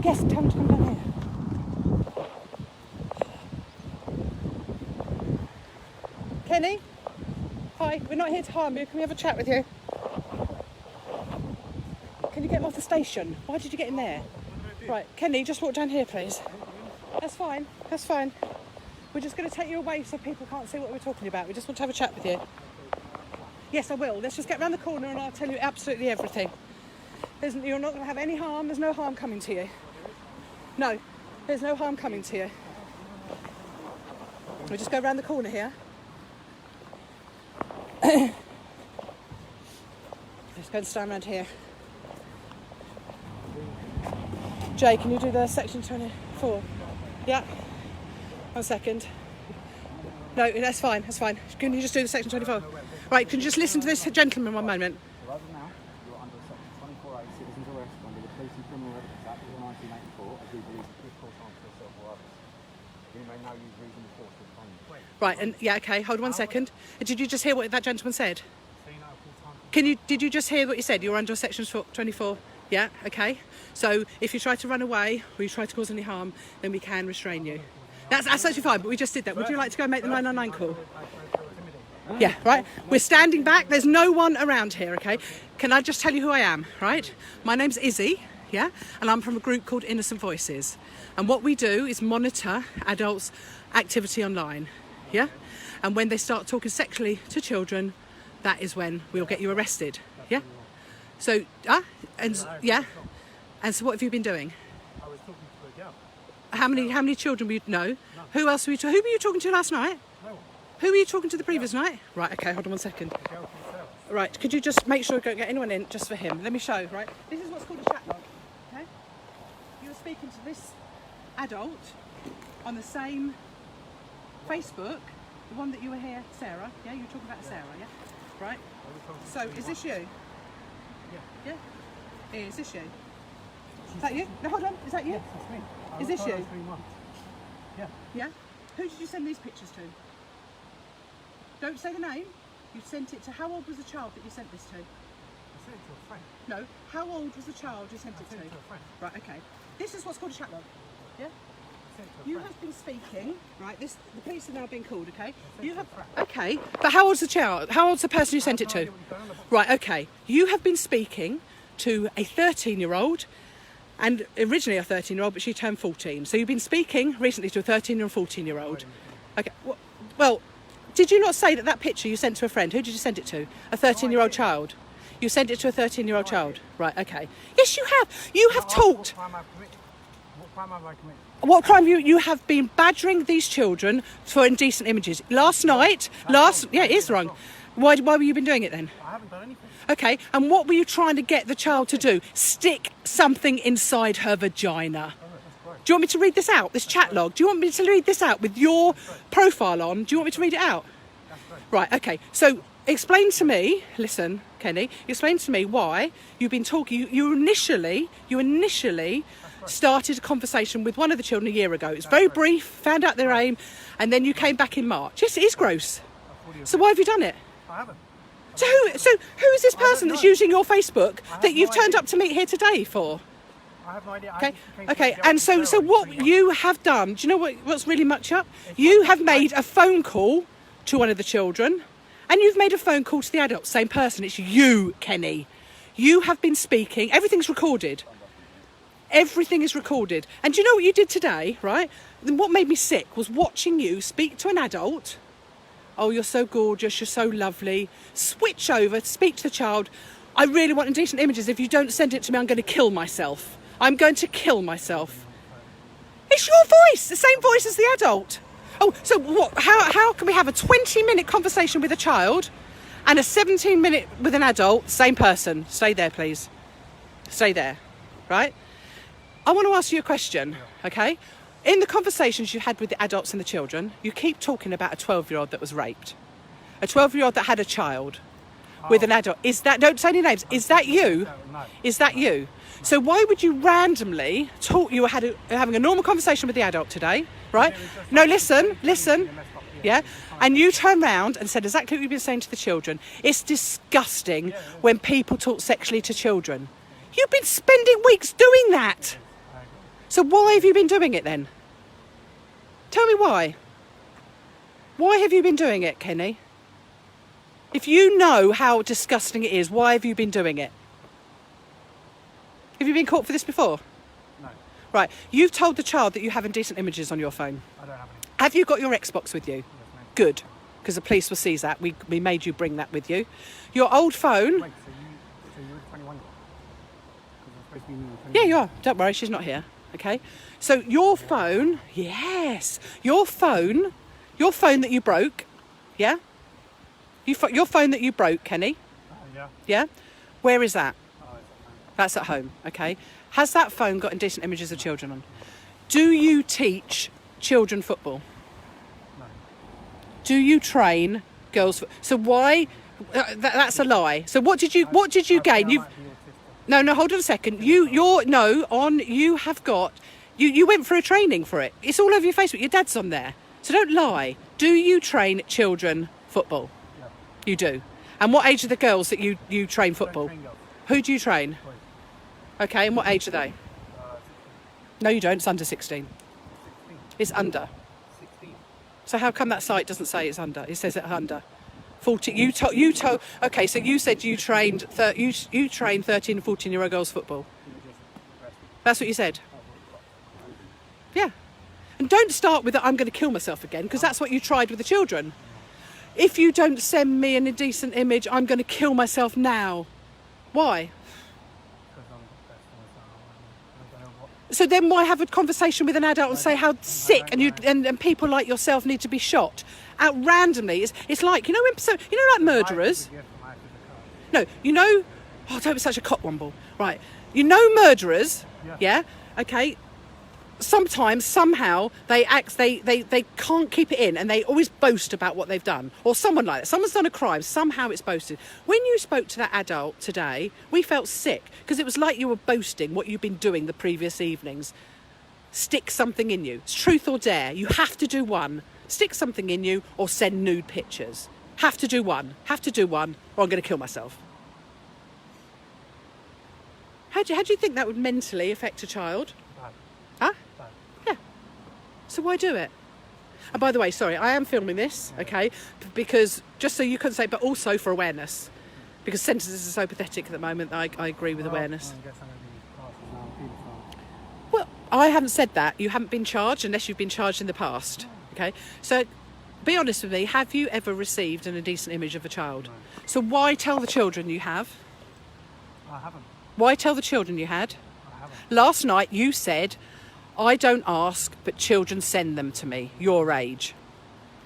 Yes, tell him to come down here. Kenny? Hi, we're not here to harm you. Can we have a chat with you? Can you get him off the station? Why did you get him there? Right, Kenny, just walk down here, please. That's fine, that's fine. We're just going to take you away so people can't see what we're talking about. We just want to have a chat with you. Yes, I will. Let's just get round the corner and I'll tell you absolutely everything. You're not going to have any harm. There's no harm coming to you. No, there's no harm coming to you. We'll just go round the corner here. Let's go and stand around here. Jay, can you do the section 24? Yeah. 1 second. No, that's fine, that's fine. Can you just do the section 24? Right, can you just listen to this gentleman 1 moment? Right now, you're under section 24A, citizens arrest under the Police and Criminal Evidence Act of 1984, as we believe a critical harm to yourself or others. You may now use reasonable force to obtain you. Right, and yeah, okay, hold 1 second. Did you just hear what that gentleman said? Did you just hear what you said? You're under section 24? Yeah, okay. So if you try to run away or you try to cause any harm, then we can restrain you. That's actually fine, but we just did that. Would you like to go and make the 999 call? Yeah, right. We're standing back. There's no one around here, okay? Can I just tell you who I am, right? My name's Izzy, yeah? And I'm from a group called Innocent Voices. And what we do is monitor adults' activity online, yeah? And when they start talking sexually to children, that is when we'll get you arrested, yeah? So, yeah? And so what have you been doing? I was talking to a girl. How many children were you? No. Who else were you? Who were you talking to last night? No. Who were you talking to the previous night? Right. Okay. Hold on 1 second. The girl herself. Right. Could you just make sure you don't get anyone in just for him? Let me show. Right. This is what's called a chat log. Okay. You were speaking to this adult on the same Facebook, the one that you were here, Sarah. Yeah. You were talking about Sarah. Yeah. Right. So is this you? Yeah. Yeah. Is this you? Is that you? No, hold on. Is that you? Yes, it's me. Is this you? 3 months. Yeah. Yeah? Who did you send these pictures to? Don't say the name. You sent it to, how old was the child that you sent this to? I sent it to a friend. No. How old was the child you sent I it sent to? it to a friend. Right, okay. This is what's called a chat log. Yeah? I sent it to a You friend. have been speaking, right? The police are now being called, okay? You have, to a friend. okay. But how old's the child? How old's the person you sent it to? Right, okay. You have been speaking to a 13-year-old and originally a 13-year-old, but she turned 14. So you've been speaking recently to a 13 or 14-year-old. Okay. Well, did you not say that picture you sent to a friend? Who did you send it to? A 13-year-old child. You sent it to a 13-year-old child. Right. Okay. Yes, you have. You have talked. What crime have I committed? What crime you have been badgering these children for indecent images. Last night. Yeah, it is wrong. Why were you been doing it then? I haven't done anything. Okay, and what were you trying to get the child to do? Stick something inside her vagina. Do you want me to read this out, this chat log? Do you want me to read this out with your profile on? Do you want me to read it out? Right, okay. So explain to me, listen, Kenny, explain to me why you've been talking. You initially started a conversation with one of the children a year ago. It's very brief, found out their aim, and then you came back in March. Yes, it is gross. So why have you done it? I haven't. So who is this person that's using your Facebook that you've turned up to meet here today for? I have no idea. Okay. And so what you have done, do you know what's really much up? You have made a phone call to one of the children and you've made a phone call to the adult, same person. It's you, Kenny. You have been speaking. Everything's recorded. Everything is recorded. And do you know what you did today, right? What made me sick was watching you speak to an adult. Oh, you're so gorgeous, you're so lovely. Switch over, speak to the child. I really want indecent images. If you don't send it to me, I'm going to kill myself. I'm going to kill myself. It's your voice, the same voice as the adult. Oh, so what? How can we have a 20-minute conversation with a child and a 17-minute with an adult? Same person. Stay there, please. Stay there, right? I want to ask you a question, okay? In the conversations you had with the adults and the children, you keep talking about a 12-year-old that was raped. A 12-year-old that had a child with an adult. Is that, don't say any names, is that you? No. Is that you? So why would you randomly talk, you were having a normal conversation with the adult today, right? No, listen, yeah? And you turned round and said exactly what you've been saying to the children. It's disgusting when people talk sexually to children. You've been spending weeks doing that. So why have you been doing it then? Tell me why. Why have you been doing it, Kenny? If you know how disgusting it is, why have you been doing it? Have you been caught for this before? No, Right, you've told the child that you have indecent images on your phone. I don't have any. Have you got your Xbox with you? Yes, ma'am. Good, because the police will seize that. We made you bring that with you. Your old phone... Wait, so you were 21? Because I'm supposed to be 21. Yeah, you are. Don't worry, she's not here. Okay? So your phone... Yes. Your phone that you broke... Yeah? Your phone that you broke, Kenny. Yeah. Yeah? Where is that? Oh, it's at home. That's at home, okay? Has that phone got indecent images of children on? Do you teach children football? No. Do you train girls? So why? That's a lie. So what did you gain? I think I You might be autistic. no. Hold on a second. You have got. You went for a training for it. It's all over your Facebook. Your dad's on there. So don't lie. Do you train children football? Yeah. You do. And what age are the girls that you train football? Train girls. Who do you train? Boys. Okay, and what age are they? 16. No, you don't. It's under 16. 16. It's under. 16. So how come that site doesn't say it's under? It says it's under. 40. You told. Okay, so you said you trained. You trained 13 and 14-year-old girls football. That's what you said. Yeah. And don't start with that. I'm going to kill myself again, because that's what you tried with the children. If you don't send me an indecent image, I'm going to kill myself now. Why? Because I'm depressed and I don't know what. So then why have a conversation with an adult and say how sick and people like yourself need to be shot out randomly? It's like, like murderers. No, oh, don't be such a cockwomble. Right. Murderers, yeah? Okay. Sometimes, somehow, they can't keep it in and they always boast about what they've done. Or someone like that. Someone's done a crime, somehow it's boasted. When you spoke to that adult today, we felt sick because it was like you were boasting what you've been doing the previous evenings. Stick something in you. It's truth or dare. You have to do one. Stick something in you or send nude pictures. Have to do one. Or I'm going to kill myself. How do you think that would mentally affect a child? Bad. Huh? Bad. Yeah. So why do it? And by the way, sorry, I am filming this, okay? Because just so you can say, but also for awareness. Because sentences are so pathetic at the moment, I agree with awareness. I guess I'm going to be classed as now a paedophile. Well, I haven't said that. You haven't been charged unless you've been charged in the past, okay? So be honest with me, have you ever received an indecent image of a child? No. So why tell the children you have? I haven't. Why tell the children you had? I haven't. Last night you said, I don't ask, but children send them to me, your age.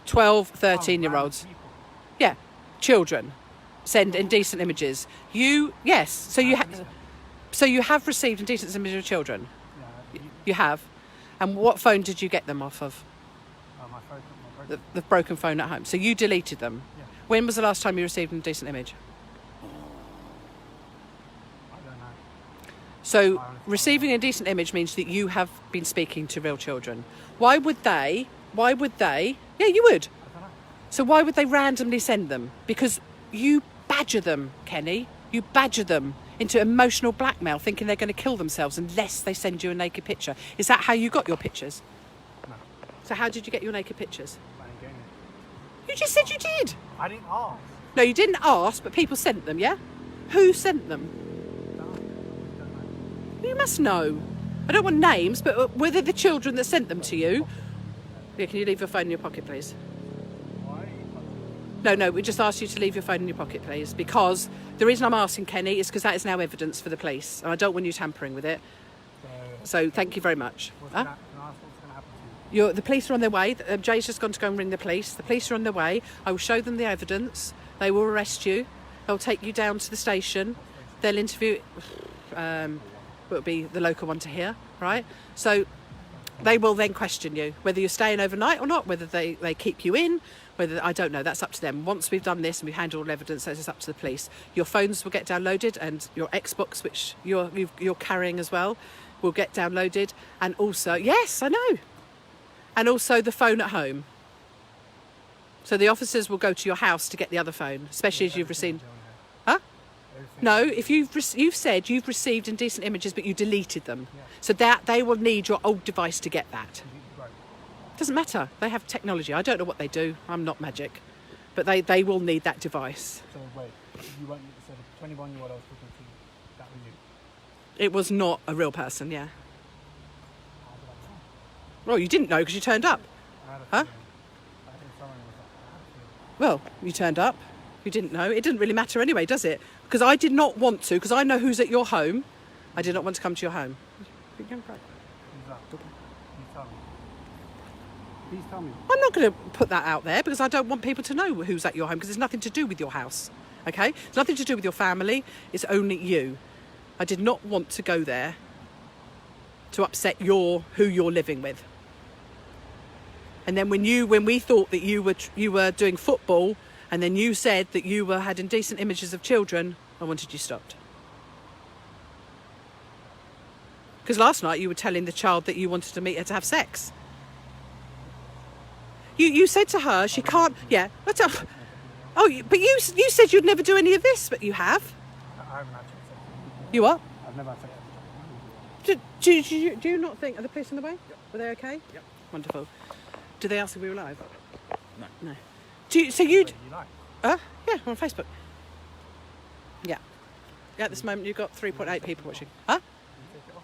12, 13-year-olds. Random people. Yeah, children send indecent images. Yes, so you have received indecent images of children? Yeah, You have? And what phone did you get them off of? my phone, my broken. The broken phone at home. So you deleted them? Yeah. When was the last time you received an indecent image? I don't know. So receiving a decent image means that you have been speaking to real children. Why would they? Yeah, you would. I don't know. So why would they randomly send them? Because you badger them, Kenny. You badger them into emotional blackmail, thinking they're going to kill themselves unless they send you a naked picture. Is that how you got your pictures? No. So how did you get your naked pictures? I didn't get any. You just said you did. I didn't ask. No, you didn't ask, but people sent them, yeah? Who sent them? Don't know. You must know. I don't want names, but were they the children that sent them to you? Yeah, can you leave your phone in your pocket, please? Why? No, we just asked you to leave your phone in your pocket, please, because the reason I'm asking, Kenny, is because that is now evidence for the police, and I don't want you tampering with it. So thank you very much. What's Huh? can I ask what's going to happen to you? The police are on their way. Jay's just gone to go and ring the police. The police are on their way. I will show them the evidence. They will arrest you. They'll take you down to the station. They'll interview... will be the local one to here, right? So they will then question you, whether you're staying overnight or not, whether they keep you in, whether, I don't know, that's up to them. Once we've done this and we've handled all evidence, that's up to the police. Your phones will get downloaded, and your Xbox, which you're carrying as well, will get downloaded. And also, yes, I know. And also the phone at home. So the officers will go to your house to get the other phone, especially as you've received... Huh? Everything's No, if you've said you've received indecent images, but you deleted them, so that they will need your old device to get that. Right. Doesn't matter. They have technology. I don't know what they do. I'm not magic, but they will need that device. So wait, you weren't, so the 21-year-old I was talking to, that was you? It was not a real person. Yeah. How did I know? Well, you didn't know because you turned up. I had a Huh? feeling. I think someone was like, I had a feeling. Well, you turned up. You didn't know. It didn't really matter anyway, does it? Because I did not want to, because I know who's at your home. I did not want to come to your home. Who's that? Please tell me. Please tell me. I'm not going to put that out there because I don't want people to know who's at your home because it's nothing to do with your house. Okay? It's nothing to do with your family. It's only you. I did not want to go there to upset who you're living with. And then when we thought that you were doing football, and then you said that you had indecent images of children, I wanted you stopped. Because last night you were telling the child that you wanted to meet her to have sex. You said to her she can't. Yeah. What's up? Oh, but you said you'd never do any of this, but you have. I haven't had sex. You what? I've never had sex. Do you not think? Are the police on the way? Yep. Were they okay? Yep. Wonderful. Did they ask if we were live? No. No. Wait, you like? Yeah, we're on Facebook. Yeah. Yeah, at this moment you've got 3.8 people watching. Huh?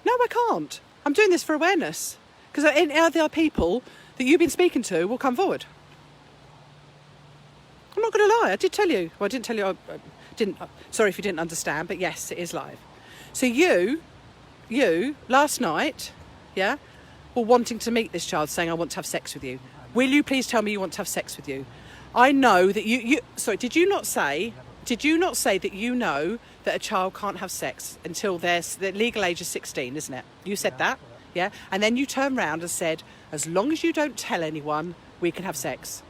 No, I can't. I'm doing this for awareness. Because there are people that you've been speaking to will come forward. I'm not going to lie. I did tell you. Well, I didn't tell you. I didn't. Sorry if you didn't understand, but yes, it is live. So you last night, yeah, were wanting to meet this child, saying, "I want to have sex with you." Will you please tell me you want to have sex with you? I know that you. Sorry, did you not say that you know that a child can't have sex until the legal age is 16, isn't it? You said that, yeah. And then you turned round and said, as long as you don't tell anyone, we can have sex.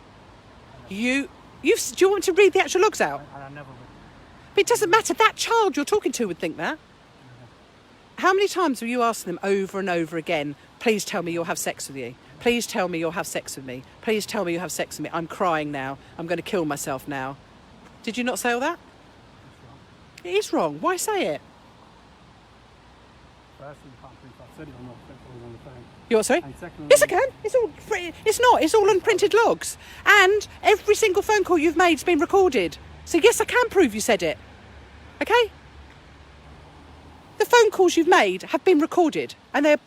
Do you want me to read the actual logs out? And I never would. But it doesn't matter. That child you're talking to would think that. How many times have you asked them over and over again, please tell me you'll have sex with you? Please tell me you'll have sex with me. Please tell me you'll have sex with me. I'm crying now. I'm going to kill myself now. Did you not say all that? It is wrong. Why say it? Firstly, you can't prove I said it or not. Secondly, on the phone. You what, sorry? And secondly, Yes, I can. It's all free. It's not. It's all on printed logs. And every single phone call you've made's been recorded. So yes, I can prove you said it. Okay? The phone calls you've made have been recorded, and they're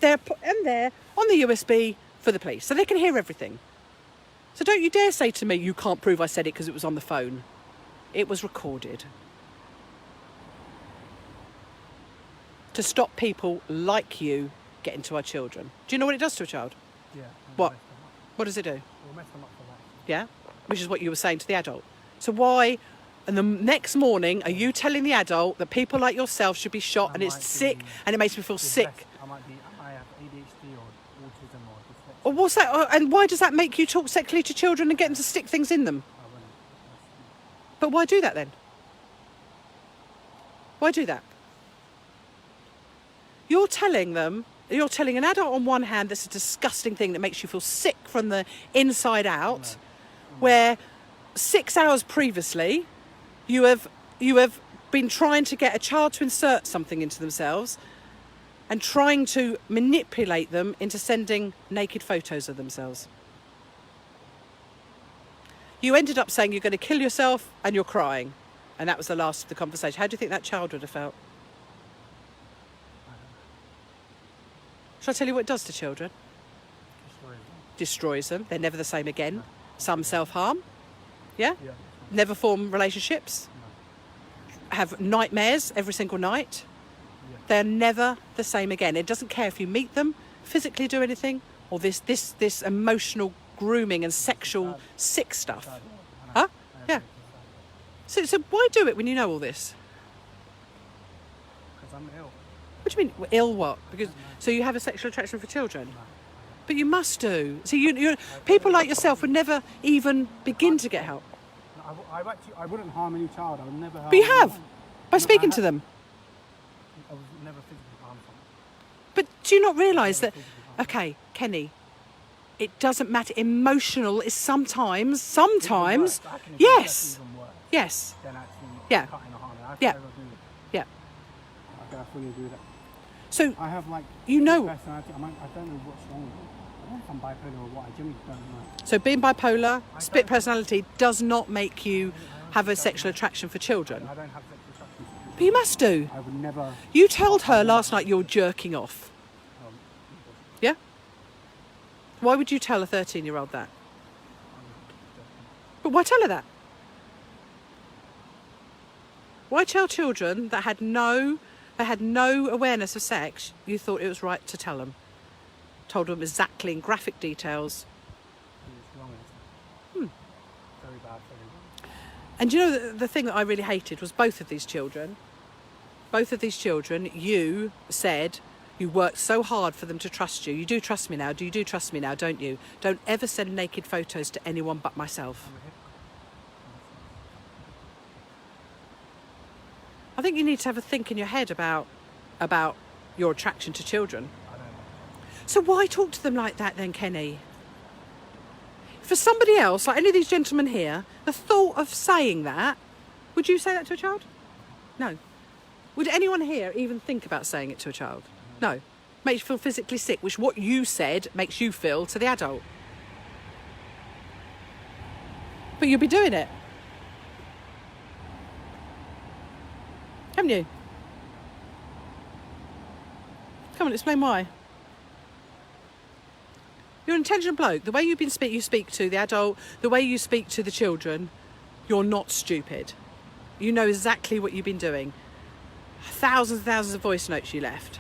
on the USB for the police, so they can hear everything. So don't you dare say to me you can't prove I said it because it was on the phone. It was recorded. To stop people like you getting to our children. Do you know what it does to a child? yeah. What? Mess them up. What does it do? We'll mess them up for life. Yeah? Which is what you were saying to the adult. So why, and the next morning, are you telling the adult that people like yourself should be shot and it's sick and it makes me feel sick? I might have ADHD or autism or dyslexia. Or what's that? And why does that make you talk sexually to children and get them to stick things in them? I wouldn't. But why do that then? Why do that? You're telling an adult on one hand that's a disgusting thing that makes you feel sick from the inside out, where 6 hours previously you have been trying to get a child to insert something into themselves and trying to manipulate them into sending naked photos of themselves. You ended up saying you're going to kill yourself and you're crying, and that was the last of the conversation. How do you think that child would have felt? Shall I tell you what it does to children? Destroys them. They're never the same again. Some self-harm. Yeah? Yeah. Never form relationships. Have nightmares every single night. Yeah. They're never the same again. It doesn't care if you meet them, physically do anything, or this emotional grooming and sexual sick stuff. Huh? Yeah. So why do it when you know all this? Because I'm ill. What do you mean, ill what? Because so you have a sexual attraction for children? But you must do. See, you people like yourself would never even begin to get help. No, I wouldn't harm any child. I would never harm But you anyone. have, by speaking to them. I was never physically harmed someone. But do you not realise that, okay, Kenny, it doesn't matter. Emotional is sometimes, That can yes, even worse yes, than actually Yeah. cutting or harming. Yeah. Never do that. Yeah. I fully agree with that. So I have like you know, personality. I don't know what's wrong with me. I don't know if I'm bipolar or what. I genuinely don't know. so being bipolar, split personality does not make you have a sexual attraction for children. I don't have sexual attraction. But you must do. I would never. You told her last night you're jerking off. Yeah? Why would you tell a 13-year-old that? But why tell her that? Why tell children that had no awareness of sex, you thought it was right to tell them? Told them exactly in graphic details. It's wrong. Very bad. Very wrong. And you know, the thing that I really hated was both of these children, you said you worked so hard for them to trust you. You do trust me now. You do trust me now, don't you? Don't ever send naked photos to anyone but myself. I think you need to have a think in your head about your attraction to children. I don't know. So why talk to them like that then, Kenny? For somebody else, like any of these gentlemen here, the thought of saying that, would you say that to a child? No. Would anyone here even think about saying it to a child? No. Makes you feel physically sick, which what you said makes you feel to the adult. But you'll be doing it. Haven't you? Come on, explain why. You're an intelligent bloke. The way you speak to the adult, the way you speak to the children, you're not stupid. You know exactly what you've been doing. Thousands and thousands of voice notes you left.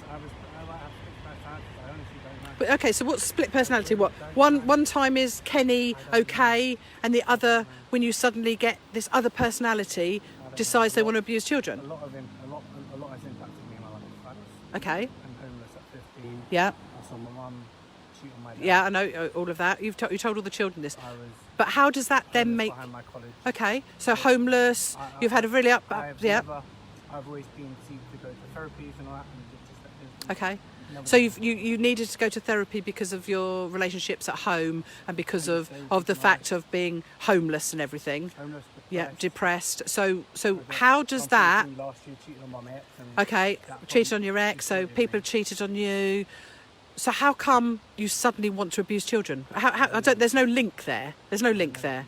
I have split personality. I honestly don't know. But okay, so what's split personality? What one time is Kenny okay, and the other, when you suddenly get this other personality, decides they want to abuse children. A lot has impacted me in my life. Okay. I'm homeless at 15. Yeah. I saw my mum cheat on my dad. Yeah, I know all of that. You told all the children this. I was But how does that then homeless make? behind my college. Okay, so homeless. You've had a really yeah. I've always been seen to go to therapies and all that. And Okay. So you needed to go to therapy because of your relationships at home and because of the fact of being homeless and everything. Homeless, Yeah, depressed. depressed. So how does that? Last year, cheated on my ex. And Okay, cheated on your ex. So people have cheated on you. So how come you suddenly want to abuse children? I don't. There's no link there. There's no link there.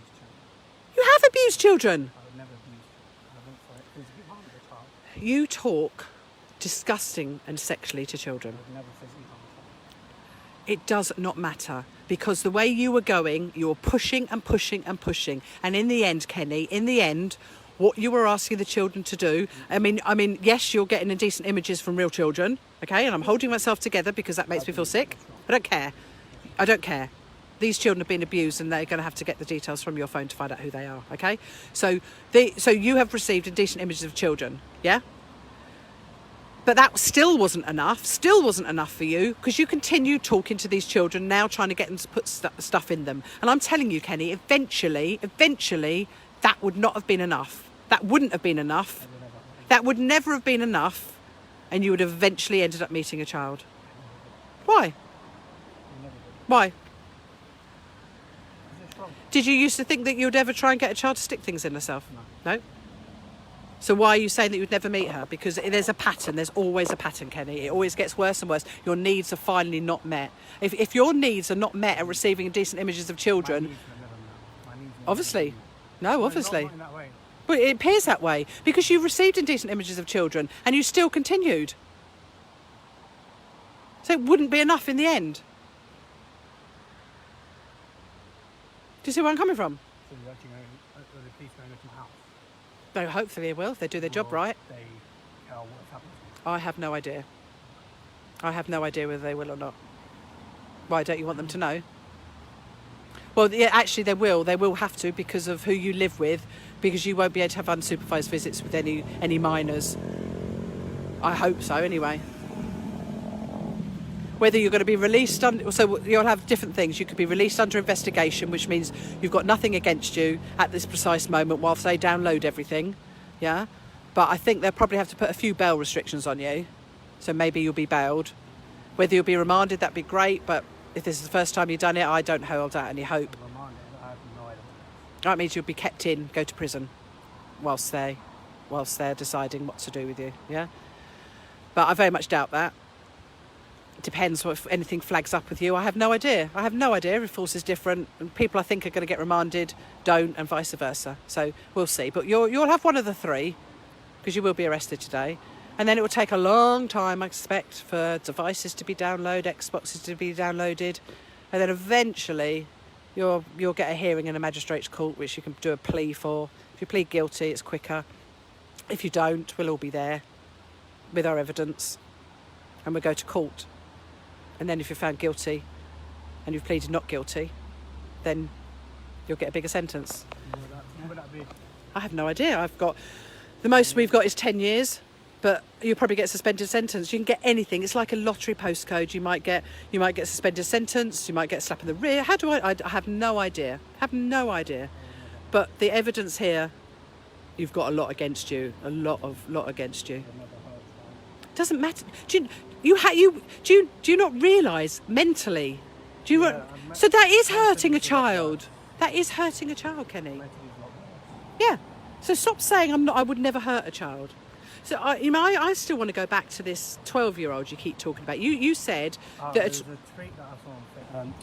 You have abused children. I would never abuse. I haven't physically harmed a child. You talk disgusting and sexually to children. I would never physically harm a child. It does not matter because the way you were going, you were pushing and pushing and pushing. And in the end, Kenny, what you were asking the children to do, I mean, yes, you're getting indecent images from real children, okay? And I'm holding myself together because that makes me feel sick. I don't care. These children have been abused and they're going to have to get the details from your phone to find out who they are, okay? So you have received indecent images of children, yeah? But that still wasn't enough for you because you continued talking to these children, now trying to get them to put stuff in them. And I'm telling you, Kenny, eventually, that would not have been enough. That wouldn't have been enough. That would never have been enough. And you would have eventually ended up meeting a child. Why? Why? Did you used to think that you would ever try and get a child to stick things in herself? No? So why are you saying that you'd never meet her? Because there's a pattern. There's always a pattern, Kenny. It always gets worse and worse. Your needs are finally not met. If your needs are not met at receiving indecent images of children, obviously. No, obviously. Not in that way. But it appears that way because you received indecent images of children and you still continued. So it wouldn't be enough in the end. Do you see where I'm coming from? So you actually know, the police going into my house. No, hopefully they will if they do their job Or right. They tell what's happening. I have no idea. I have no idea whether they will or not. Why don't you want them to know? Well, yeah, actually they will. They will have to because of who you live with, because you won't be able to have unsupervised visits with any minors. I hope so, anyway. Whether you're going to be released so you'll have different things. You could be released under investigation, which means you've got nothing against you at this precise moment whilst they download everything. Yeah? But I think they'll probably have to put a few bail restrictions on you. So maybe you'll be bailed. Whether you'll be remanded, that'd be great, but if this is the first time you've done it, I don't hold out any hope. Reminded, I have no idea. That means you'll be kept in, go to prison whilst they whilst they're deciding what to do with you, yeah? But I very much doubt that. It depends if anything flags up with you. I have no idea. I have no idea. Every force is different. And people I think are going to get remanded don't, and vice versa. So we'll see. But you'll have one of the three, because you will be arrested today. And then it will take a long time, I expect, for devices to be downloaded, Xboxes to be downloaded. And then eventually you'll get a hearing in a magistrate's court, which you can do a plea for. If you plead guilty, it's quicker. If you don't, we'll all be there with our evidence and we'll go to court. And then if you're found guilty and you've pleaded not guilty, then you'll get a bigger sentence. What would that be? I have no idea. The most we've got is 10 years, but you'll probably get suspended sentence. You can get anything. It's like a lottery postcode. You might get suspended sentence. You might get a slap in the rear. How do I have no idea. Have no idea. But the evidence here, you've got a lot against you. A lot against you. Doesn't matter. Do you not realise mentally? So that is hurting a child. That is hurting a child, Kenny. Yeah. So stop saying I would never hurt a child. So I still want to go back to this 12-year-old you keep talking about. You said that there's a tweet that I saw on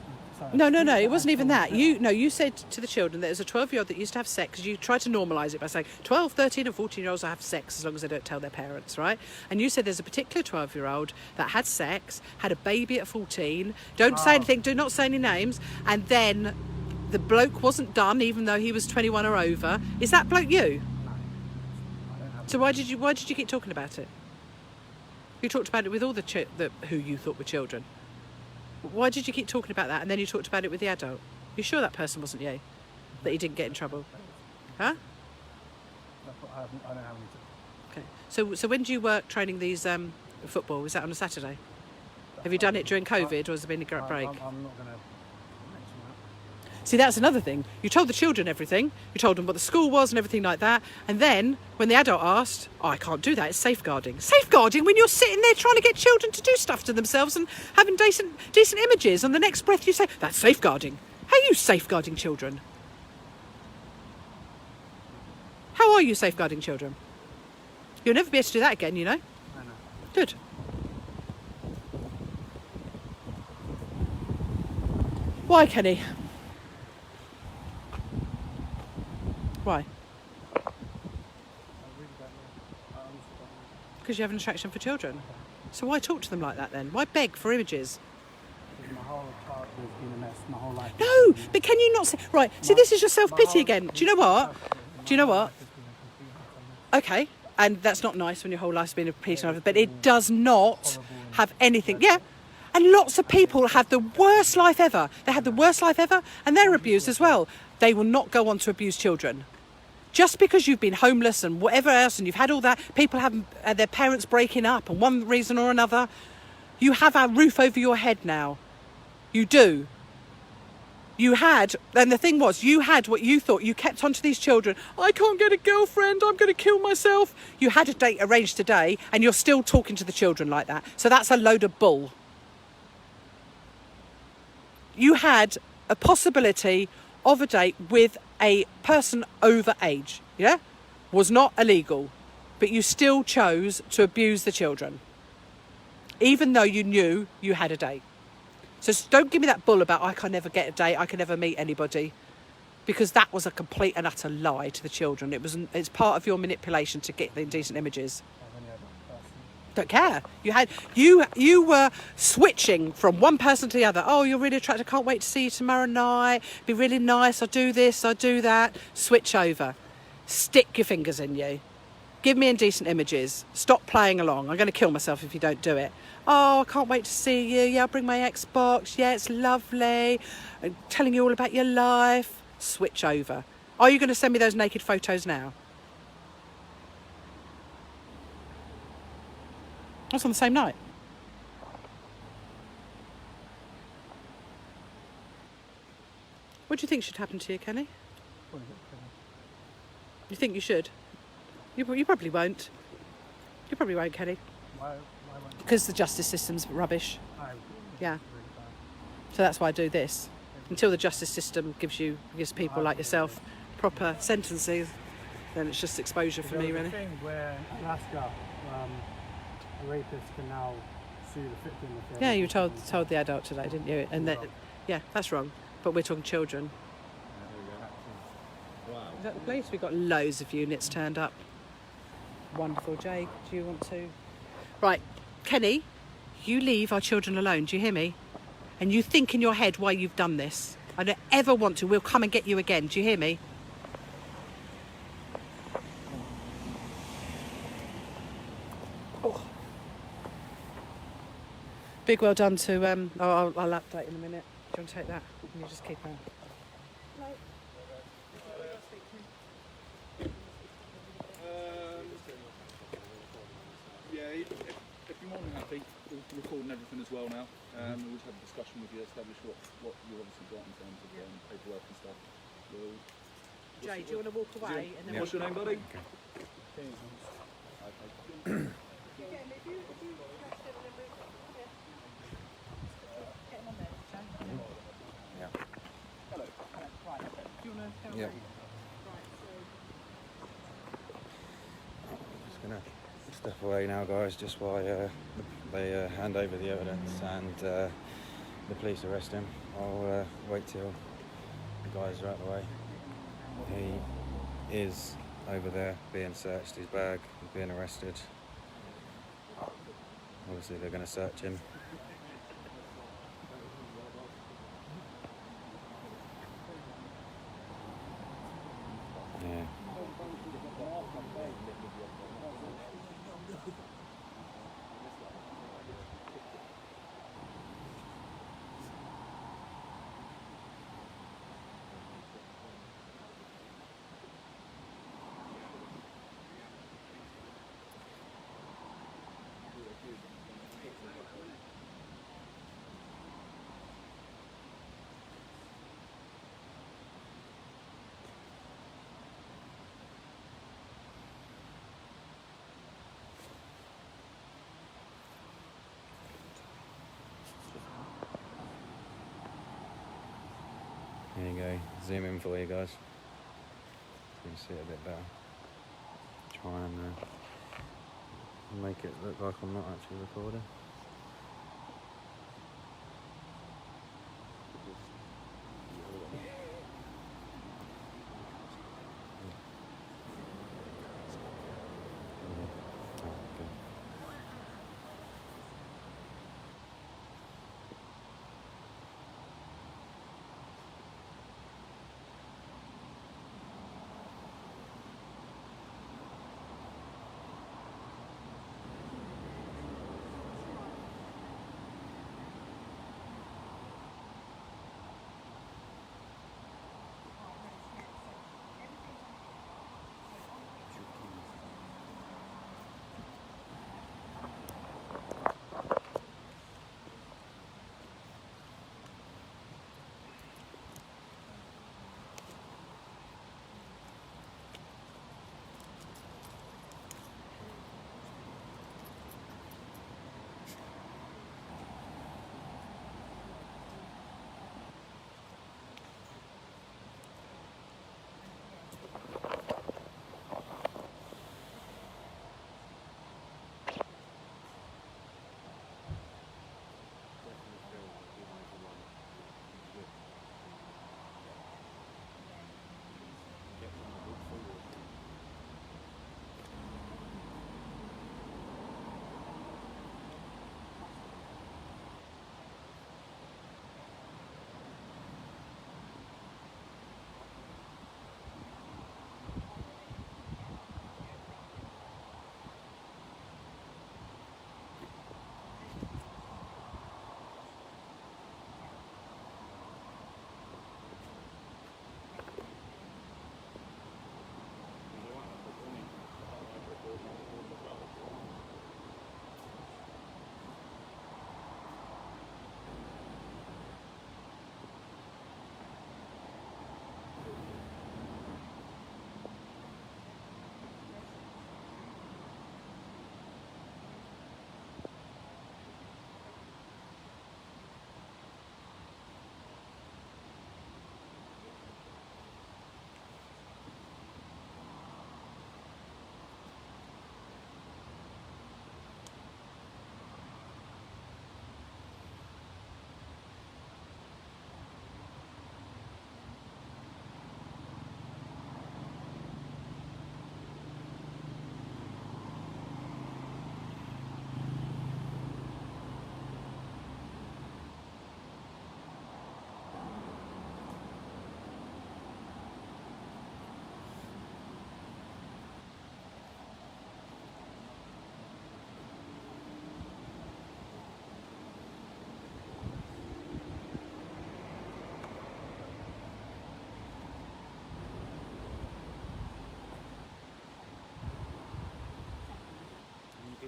No, it wasn't even that. You said to the children that there's a 12-year-old that used to have sex, because you tried to normalise it by saying 12, 13 and 14-year-olds have sex as long as they don't tell their parents, right? And you said there's a particular 12-year-old that had sex, had a baby at 14, don't say anything, do not say any names, and then the bloke wasn't done even though he was 21 or over. Is that bloke you? So why did you keep talking about it? You talked about it with all who you thought were children. Why did you keep talking about that and then you talked about it with the adult? You sure that person wasn't you? That you didn't get in trouble? Huh? I don't have any. Okay. So when do you work training these football? Is that on a Saturday? Have you done it during COVID or has there been a break? I'm not going to mention that. See, that's another thing. You told the children everything. You told them what the school was and everything like that. And then when the adult asked, I can't do that, it's safeguarding. Safeguarding when you're sitting there trying to get children to do stuff to themselves and having decent images. And the next breath you say, that's safeguarding. How are you safeguarding children? How are you safeguarding children? You'll never be able to do that again, you know? I know. Good. Why, Kenny? Why? I really don't know. I honestly don't know. Because you have an attraction for children. So why talk to them like that then? Why beg for images? Because my whole childhood has been a mess. My whole life. No, but can you not say... Right, see, this is your self-pity again. Do you know what? Okay, and that's not nice when your whole life's been a piece of, but it does not have anything... Yeah, and lots of people have the worst life ever. They have the worst life ever, and they're abused as well. They will not go on to abuse children. Just because you've been homeless and whatever else, and you've had all that, people have their parents breaking up, and one reason or another, you have a roof over your head now. You do. You had, and the thing was, you had what you thought. You kept on to these children. I can't get a girlfriend. I'm going to kill myself. You had a date arranged today, and you're still talking to the children like that. So that's a load of bull. You had a possibility of a date with a person over age, yeah? Was not illegal, but you still chose to abuse the children, even though you knew you had a date. So don't give me that bull about, I can never get a date, I can never meet anybody, because that was a complete and utter lie to the children. It's part of your manipulation to get the indecent images. Don't care. You were switching from one person to the other. Oh, you're really attractive. I can't wait to see you tomorrow night. Be really nice. I'll do this. I'll do that. Switch over. Stick your fingers in you. Give me indecent images. Stop playing along. I'm going to kill myself if you don't do it. Oh, I can't wait to see you. Yeah, I'll bring my Xbox. Yeah, it's lovely. I'm telling you all about your life. Switch over. Are you going to send me those naked photos now? That's on the same night. What do you think should happen to you, Kenny? You think you should? You probably won't. You probably won't, Kenny. Why won't Because the justice system's rubbish. I? Yeah. Really So that's why I do this. Until the justice system gives people like yourself proper sentences, then it's just exposure for There me, was a really. thing where in Alaska, a rapist can now sue the victim if they Yeah, have you a told victim. told the adult today, didn't you? And that, Wrong. yeah, that's wrong. But we're talking children. Wow. Is that the police? We've got loads of units turned up. Wonderful. Jake, do you want to? Right, Kenny, you leave our children alone. Do you hear me? And you think in your head why you've done this. I don't ever want to. We'll come and get you again. Do you hear me? Oh. Big well done to. I'll update in a minute. Do you want to take that? Can you just keep that? Yeah, if you're more than happy, we're recording everything as well now. We'll just have a discussion with you, establish what you've obviously got in terms of paperwork and stuff. Jay, do you want to walk away? And then What's your name, buddy? Yeah. Hello. Right. Do you want to carry Yeah. on? Just gonna step away now, guys, just while they hand over the evidence and the police arrest him. I'll wait till the guys are out of the way. He is over there being searched, his bag, being arrested. Obviously they're going to search him. Yeah. There you go, zoom in for you guys. You can see it a bit better. Try and make it look like I'm not actually recording.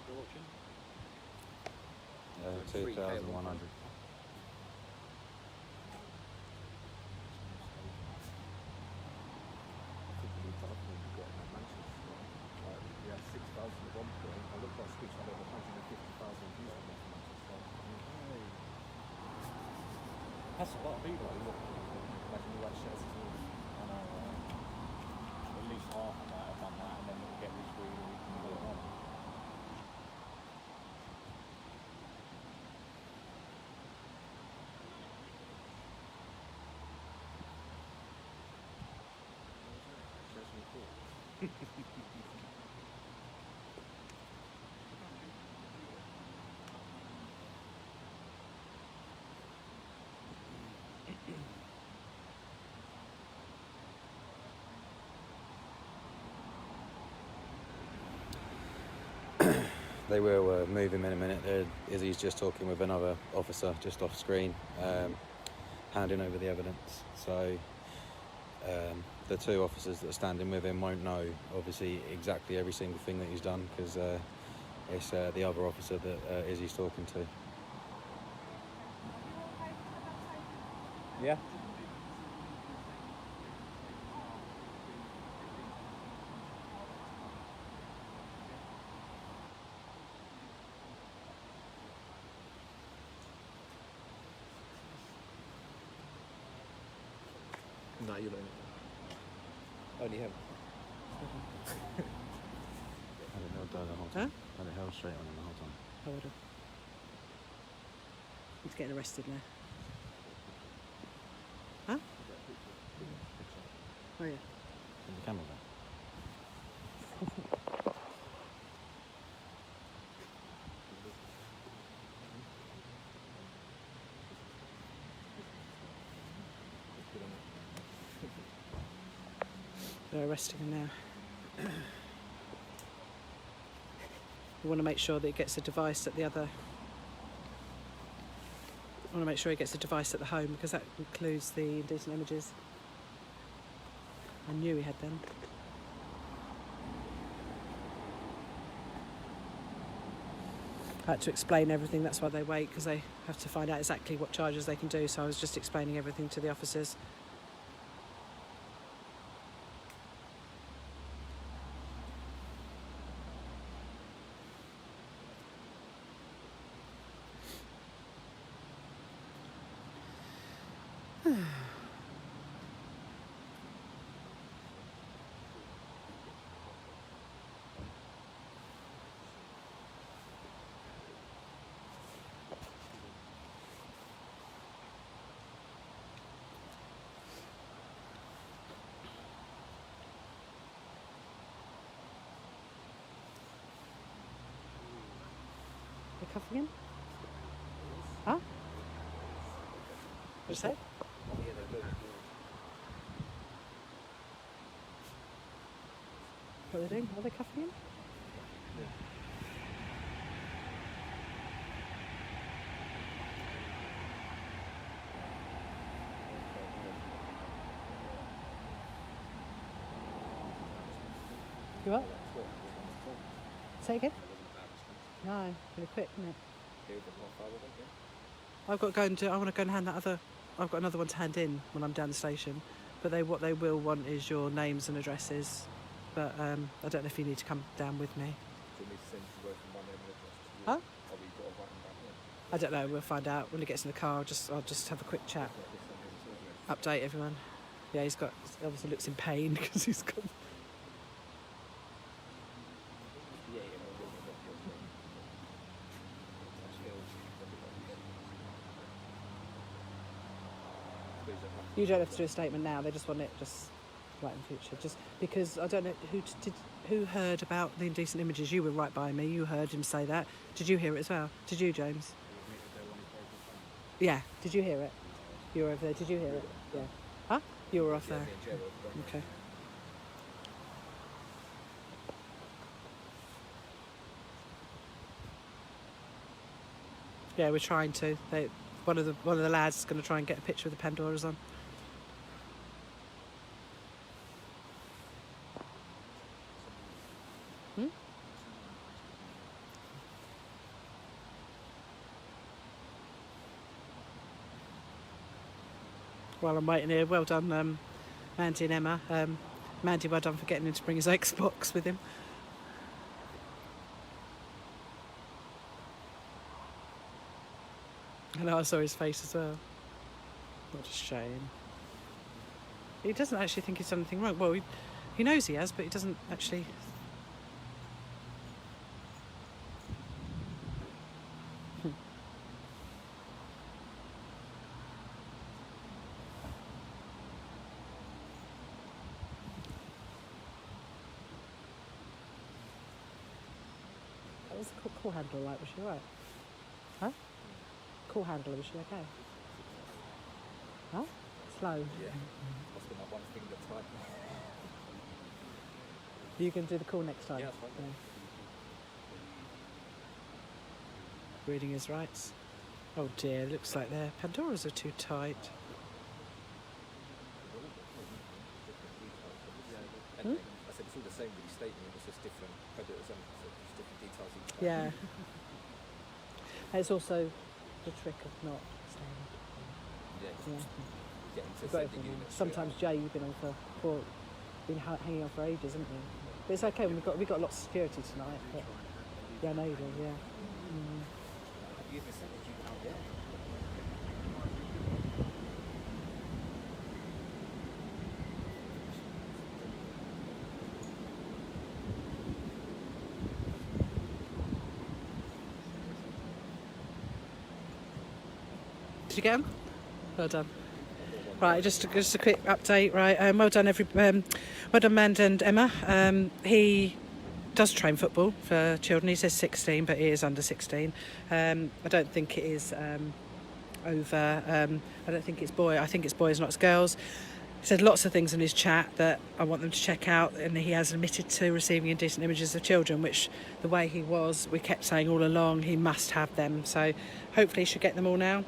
You're watching? 2,100. We had 6,000 at one point. I looked at Switch, I had over 150,000 views on that for Manchester. That's a lot of people. Imagine you had shares as well. I know, at least half of might have done that, and then we'll get this week and we can go on. Shares really cool. They will move him in a minute. Izzy's just talking with another officer just off screen, handing over the evidence. So the two officers that are standing with him won't know, obviously, exactly every single thing that he's done, because it's the other officer that Izzy's talking to. Yeah. No, you don't. Only him. Had it held the whole time. Had it held straight on him the whole time. I would have. He's getting arrested now. Huh? Oh yeah. Put the camera back. They're arresting him now. We want to make sure that he gets a device at the other. I want to make sure he gets a device at the home, because that includes the indecent images. I knew he had them. I had to explain everything. That's why they wait, because they have to find out exactly what charges they can do. So I was just explaining everything to the officers. They're cuffing him? Huh? What'd you say? What are they doing? Are they cuffing him? You what? Say again? No, really quick, isn't it? I've got to go and I want to go and hand that other. I've got another one to hand in when I'm down the station. But what they will want is your names and addresses. But I don't know if you need to come down with me. Huh? I don't know. We'll find out when he gets in the car. I'll just have a quick chat. Update everyone. Yeah, he obviously looks in pain because he's got. You don't have to do a statement now. They just want it just right in the future. Just because I don't know who heard about the indecent images. You were right by me. You heard him say that. Did you hear it as well? Did you, James? Yeah. Did you hear it? You were over there. Did you hear it? Yeah. Huh? You were off there. Okay. Yeah, we're trying to. One of the lads is going to try and get a picture of the Pandoras on. while I'm waiting here. Well done, Mandy and Emma. Mandy, well done for getting him to bring his Xbox with him. I know, I saw his face as well. What a shame. He doesn't actually think he's done anything wrong. Well, he knows he has, but he doesn't actually. What was the call handler like? Was she right? Huh? Call handler, was she okay? Huh? Slow. Yeah. Must have been that one finger type. You can do the call next time. Yeah, that's fine. Yeah. Reading his rights. Oh dear, looks like their Pandoras are too tight. I said it's all the same with your statement, it's just different creditors and so just different details each time. Yeah. And it's also the trick of not saying. Yeah. Yeah. Getting to You've got send the everything. unit Sometimes Jay, you've been on been hanging on for ages, haven't you? But it's okay. We've got lots of security tonight. But yeah, I know you do. Yeah. Mm. you give me something you can get. Did you get 'em? Well done. Right, just a quick update. Right, well done well done, Mand and Emma. He does train football for children. He says 16, but he is under 16. I don't think it is over. I don't think it's boy. I think it's boys, not girls. He said lots of things in his chat that I want them to check out, and he has admitted to receiving indecent images of children, which the way he was, we kept saying all along, he must have them. So hopefully he should get them all now.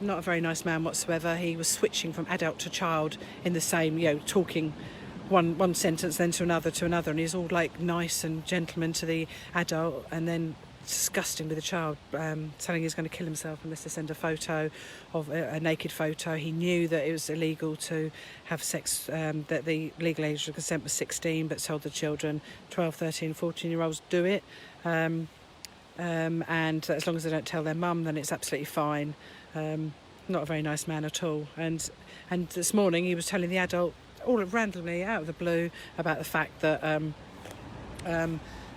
Not a very nice man whatsoever. He was switching from adult to child in the same, talking one sentence then to another, and he's all like nice and gentleman to the adult, and then disgusting with the child, telling he's going to kill himself unless they send a photo of a naked photo. He knew that it was illegal to have sex, that the legal age of consent was 16, but told the children 12, 13, 14-year-olds do it. And as long as they don't tell their mum, then it's absolutely fine. Not a very nice man at all. And this morning he was telling the adult, all randomly out of the blue, about the fact that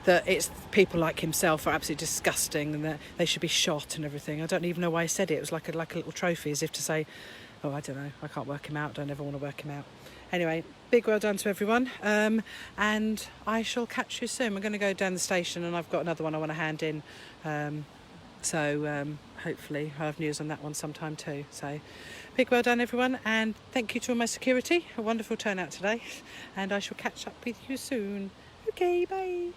that it's people like himself are absolutely disgusting and that they should be shot and everything. I don't even know why he said it. It was like a little trophy, as if to say, oh, I don't know, I can't work him out, don't ever want to work him out. Anyway, big well done to everyone, and I shall catch you soon. We're going to go down the station and I've got another one I want to hand in, so hopefully I'll have news on that one sometime too. So big well done everyone, and thank you to all my security. A wonderful turnout today, and I shall catch up with you soon. Okay, bye.